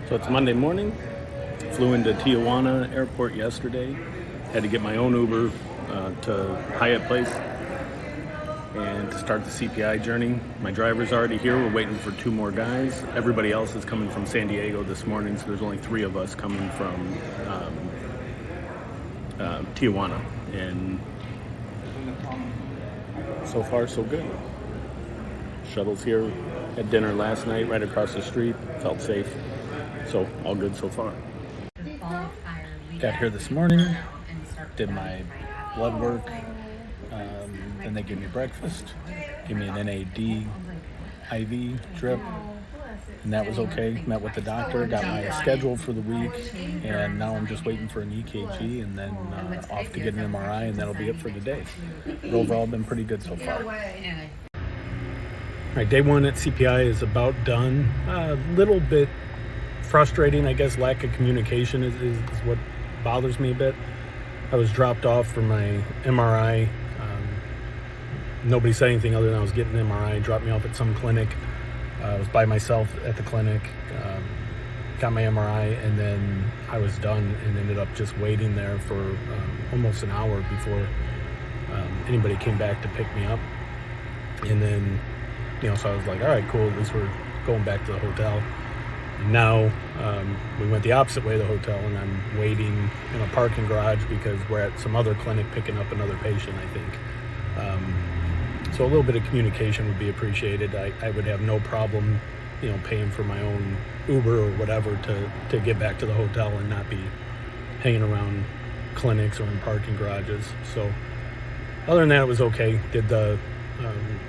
So it's Monday morning. Flew into Tijuana airport yesterday. Had to get my own Uber to Hyatt Place and to start the CPI journey. My driver's already here. We're waiting for two more guys. Everybody else is coming from San Diego this morning, so there's only three of us coming from Tijuana. And so far, so good. Shuttle's here. Had dinner last night right across the street. Felt safe. So all good so far. Got here this morning, did my blood work, then they gave me breakfast, gave me an NAD IV drip, and that was okay. Met with the doctor, got my schedule for the week, and now I'm just waiting for an EKG and then off to get an MRI, and that'll be it for today. But overall, been pretty good so far. All right, day one at CPI is about done. A little bit frustrating, I guess. Lack of communication is what bothers me a bit. I was dropped off for my MRI. Nobody said anything other than I was getting an MRI. Dropped me off at some clinic. I was by myself at the clinic. Got my MRI, and then I was done and ended up just waiting there for almost an hour before anybody came back to pick me up. And then, so I was like, all right, cool. At least we're going back to the hotel. Now we went the opposite way to the hotel, and I'm waiting in a parking garage because we're at some other clinic picking up another patient, I think. So a little bit of communication would be appreciated. I would have no problem, paying for my own Uber or whatever to get back to the hotel and not be hanging around clinics or in parking garages. So other than that, it was okay.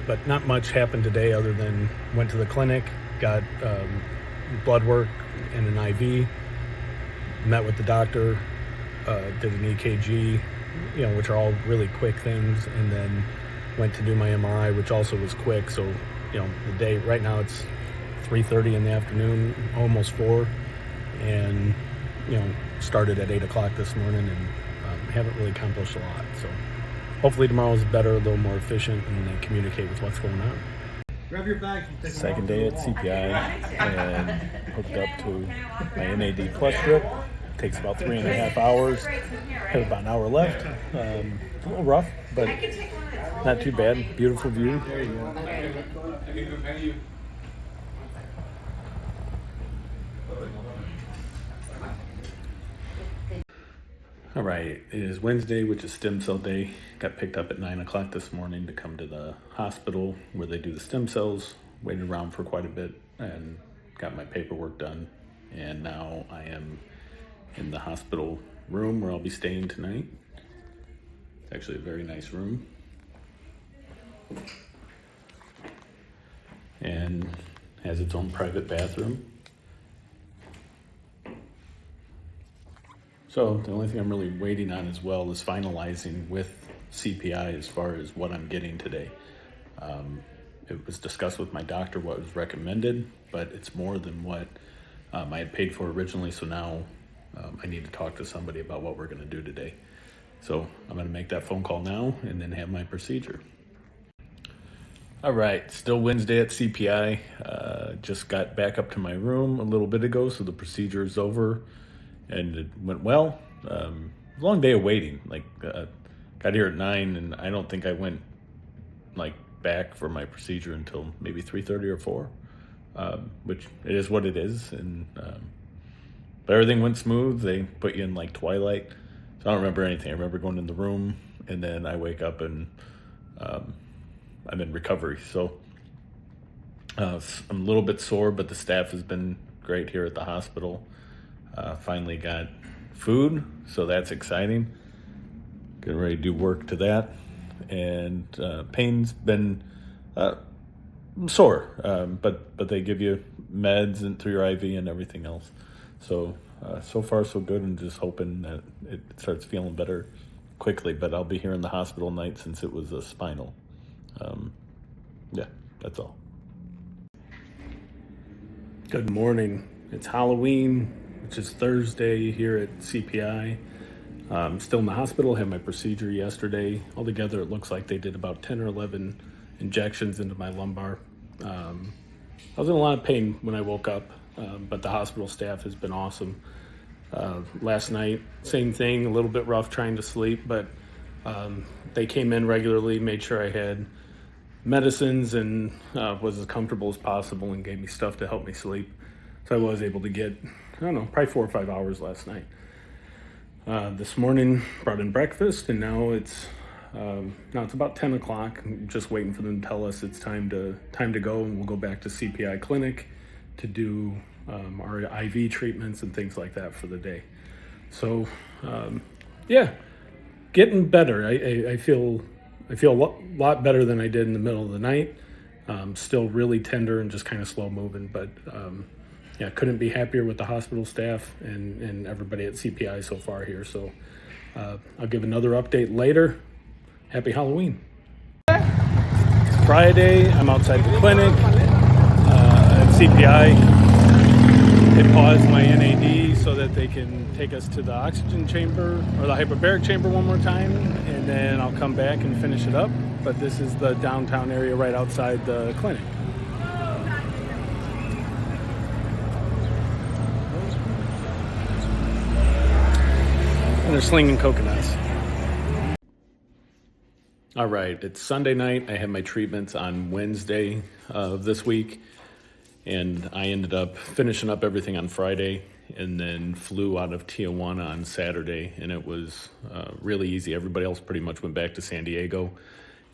But not much happened today other than went to the clinic, got blood work and an IV, met with the doctor, did an EKG, which are all really quick things, and then went to do my MRI, which also was quick. So, the day right now it's 3:30 in the afternoon, almost 4, and started at 8 o'clock this morning, and haven't really accomplished a lot. So hopefully tomorrow's better, a little more efficient, and they communicate with what's going on. Grab your bag. Second day at CPI, and hooked up to my NAD Plus drip. Takes about 3.5 hours. Have about an hour left. A little rough, but not too bad. Beautiful view. There you go. All right, it is Wednesday, which is stem cell day. Got picked up at 9 o'clock this morning to come to the hospital where they do the stem cells. Waited around for quite a bit and got my paperwork done. And now I am in the hospital room where I'll be staying tonight. It's actually a very nice room. And has its own private bathroom. So the only thing I'm really waiting on as well is finalizing with CPI as far as what I'm getting today. It was discussed with my doctor what was recommended, but it's more than what I had paid for originally. So now I need to talk to somebody about what we're going to do today. So I'm going to make that phone call now and then have my procedure. All right, still Wednesday at CPI. Just got back up to my room a little bit ago, so the procedure is over. And it went well. Long day of waiting. Got here at 9, and I don't think I went back for my procedure until maybe 3:30 or 4, which it is what it is. And but everything went smooth. They put you in twilight, so I don't remember anything. I remember going in the room, and then I wake up and I'm in recovery. So I'm a little bit sore, but the staff has been great here at the hospital. Finally got food, so that's exciting. Getting ready to do work to that. And pain's been sore, but they give you meds and through your IV and everything else. So so far so good, and just hoping that it starts feeling better quickly. But I'll be here in the hospital night since it was a spinal. Yeah, that's all. Good morning. It's Halloween, which is Thursday here at CPI. Still in the hospital, had my procedure yesterday. Altogether, it looks like they did about 10 or 11 injections into my lumbar. I was in a lot of pain when I woke up. but the hospital staff has been awesome. Last night, same thing, a little bit rough trying to sleep, but they came in regularly, made sure I had medicines and was as comfortable as possible and gave me stuff to help me sleep. So I was able to get, I don't know, probably 4 or 5 hours last night. This morning, brought in breakfast, and now it's about 10 o'clock. I'm just waiting for them to tell us it's time to go, and we'll go back to CPI clinic to do our IV treatments and things like that for the day. So, yeah, getting better. I feel a lot better than I did in the middle of the night. Still really tender and just kind of slow moving, but yeah, couldn't be happier with the hospital staff and everybody at CPI so far here. So I'll give another update later. Happy Halloween. It's Friday. I'm outside the clinic at CPI. They paused my NAD so that they can take us to the oxygen chamber or the hyperbaric chamber one more time, and then I'll come back and finish it up. But this is the downtown area right outside the clinic. And they're slinging coconuts. All right, it's Sunday night. I had my treatments on Wednesday of this week, and I ended up finishing up everything on Friday and then flew out of Tijuana on Saturday, and it was really easy. Everybody else pretty much went back to San Diego,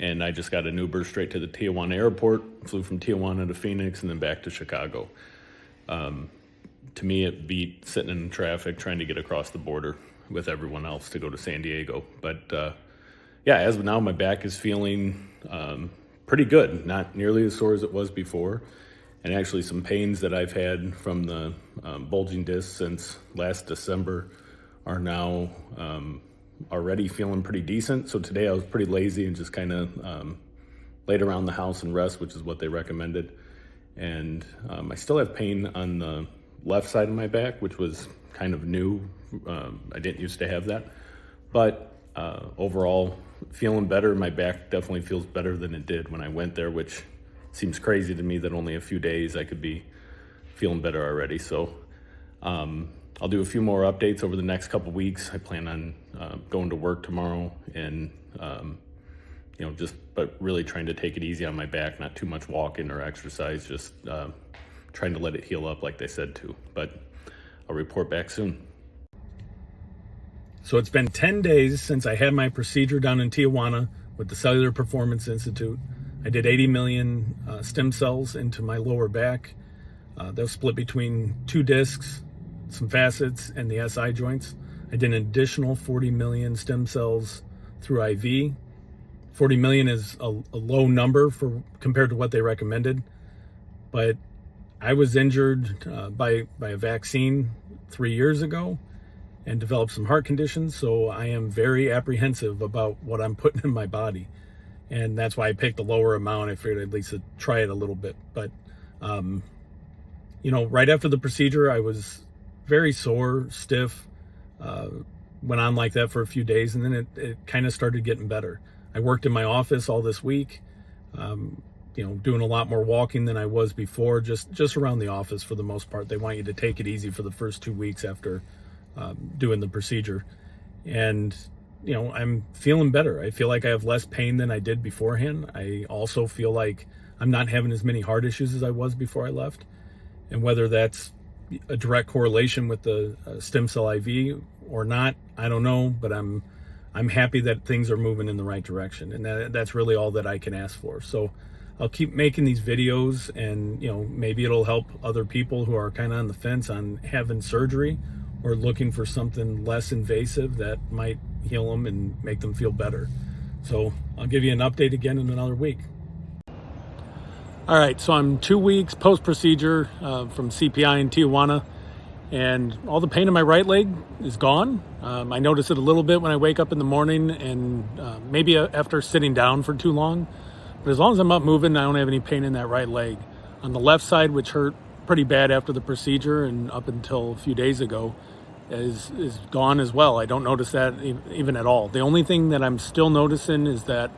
and I just got an Uber straight to the Tijuana airport, flew from Tijuana to Phoenix, and then back to Chicago. To me, it beat sitting in traffic trying to get across the border with everyone else to go to San Diego. But yeah, as of now, my back is feeling pretty good, not nearly as sore as it was before. And actually some pains that I've had from the bulging disc since last December are now already feeling pretty decent. So today I was pretty lazy and just kind of laid around the house and rest, which is what they recommended. And I still have pain on the left side of my back, which was kind of new. I didn't used to have that. But overall, feeling better. My back definitely feels better than it did when I went there, which seems crazy to me that only a few days I could be feeling better already. So I'll do a few more updates over the next couple weeks. I plan on going to work tomorrow and, but really trying to take it easy on my back, not too much walking or exercise, just trying to let it heal up like they said to. But I'll report back soon. So it's been 10 days since I had my procedure down in Tijuana with the Cellular Performance Institute. I did 80 million stem cells into my lower back. They'll split between 2 discs, some facets, and the SI joints. I did an additional 40 million stem cells through IV. 40 million is a low number compared to what they recommended, but I was injured by a vaccine 3 years ago and developed some heart conditions, so I am very apprehensive about what I'm putting in my body. And that's why I picked a lower amount. I figured at least to try it a little bit. But, right after the procedure, I was very sore, stiff, went on like that for a few days, and then it kind of started getting better. I worked in my office all this week, doing a lot more walking than I was before, just around the office for the most part. They want you to take it easy for the first 2 weeks after doing the procedure. And I'm feeling better. I feel like I have less pain than I did beforehand. I also feel like I'm not having as many heart issues as I was before I left. And whether that's a direct correlation with the stem cell IV or not, I don't know, but I'm happy that things are moving in the right direction. And that's really all that I can ask for. So I'll keep making these videos, and maybe it'll help other people who are kind of on the fence on having surgery or looking for something less invasive that might heal them and make them feel better. So I'll give you an update again in another week. All right, so I'm 2 weeks post-procedure from CPI in Tijuana, and all the pain in my right leg is gone. I notice it a little bit when I wake up in the morning and maybe after sitting down for too long. But as long as I'm up moving, I don't have any pain in that right leg. On the left side, which hurt pretty bad after the procedure and up until a few days ago, is gone as well. I don't notice that even at all. The only thing that I'm still noticing is that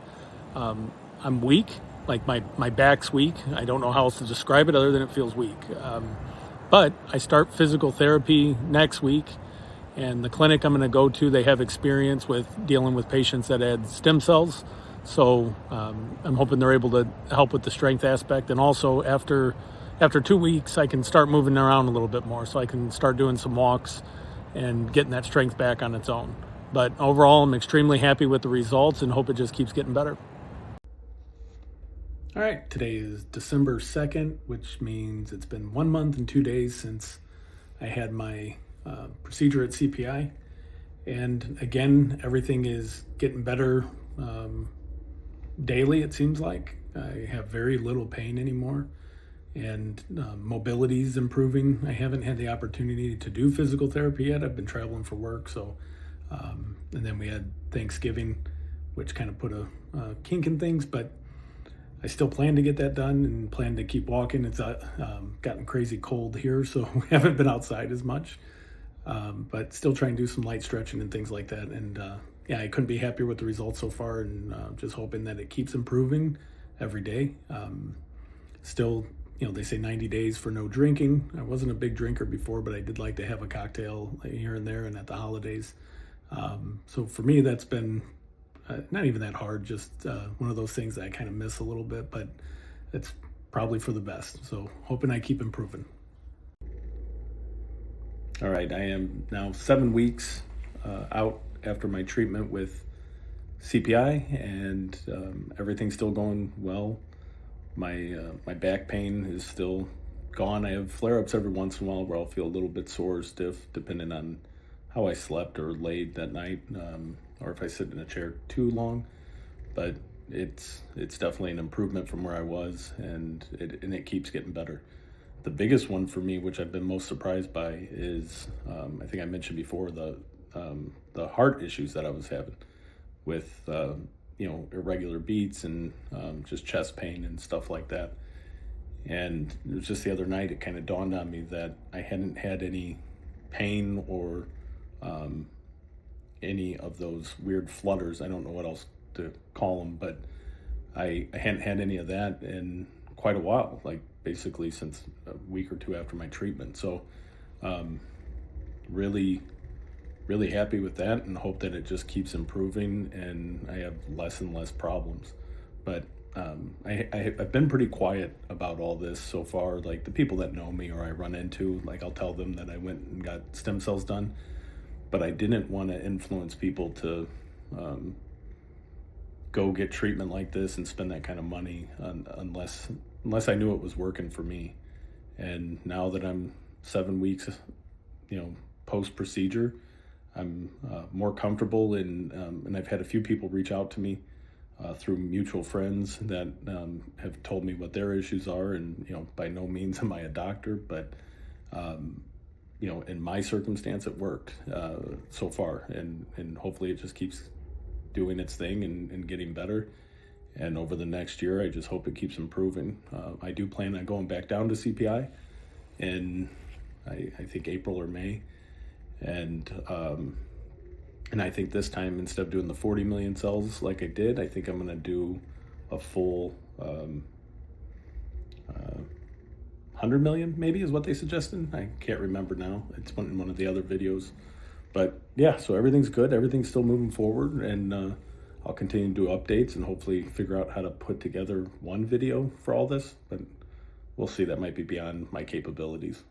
I'm weak, like my back's weak. I don't know how else to describe it other than it feels weak. But I start physical therapy next week, and the clinic I'm going to go to, they have experience with dealing with patients that had stem cells. So I'm hoping they're able to help with the strength aspect. And also after 2 weeks, I can start moving around a little bit more. So I can start doing some walks and getting that strength back on its own. But overall, I'm extremely happy with the results and hope it just keeps getting better. All right, today is December 2nd, which means it's been 1 month and 2 days since I had my procedure at CPI. And again, everything is getting better daily, it seems like. I have very little pain anymore, and mobility is improving. I haven't had the opportunity to do physical therapy yet. I've been traveling for work, and then we had Thanksgiving, which kind of put a kink in things, but I still plan to get that done and plan to keep walking. It's gotten crazy cold here, so we haven't been outside as much, but still trying to do some light stretching and things like that. And yeah, I couldn't be happier with the results so far, and just hoping that it keeps improving every day. Still, they say 90 days for no drinking. I wasn't a big drinker before, but I did like to have a cocktail here and there and at the holidays. So for me, that's been not even that hard, just one of those things that I kind of miss a little bit, but it's probably for the best. So hoping I keep improving. All right, I am now 7 weeks out after my treatment with CPI, and everything's still going well. My back pain is still gone. I have flare-ups every once in a while where I'll feel a little bit sore or stiff, depending on how I slept or laid that night, or if I sit in a chair too long. But it's definitely an improvement from where I was, and it keeps getting better. The biggest one for me, which I've been most surprised by, is I think I mentioned before the heart issues that I was having with irregular beats and just chest pain and stuff like that. And it was just the other night, it kind of dawned on me that I hadn't had any pain or any of those weird flutters. I don't know what else to call them, but I hadn't had any of that in quite a while, like basically since a week or two after my treatment. So really happy with that, and hope that it just keeps improving and I have less and less problems. But I've been pretty quiet about all this so far. Like the people that know me or I run into, like I'll tell them that I went and got stem cells done, but I didn't want to influence people to go get treatment like this and spend that kind of money unless I knew it was working for me. And now that I'm 7 weeks, post procedure, I'm more comfortable, and I've had a few people reach out to me through mutual friends that have told me what their issues are. And by no means am I a doctor, but in my circumstance, it worked so far, and hopefully it just keeps doing its thing and getting better. And over the next year, I just hope it keeps improving. I do plan on going back down to CPI in I think April or May. And I think this time, instead of doing the 40 million cells like I did, I think I'm going to do a full 100 million, maybe, is what they suggested. I can't remember now. It's in one of the other videos. But yeah, so everything's good. Everything's still moving forward, and I'll continue to do updates and hopefully figure out how to put together one video for all this. But we'll see. That might be beyond my capabilities.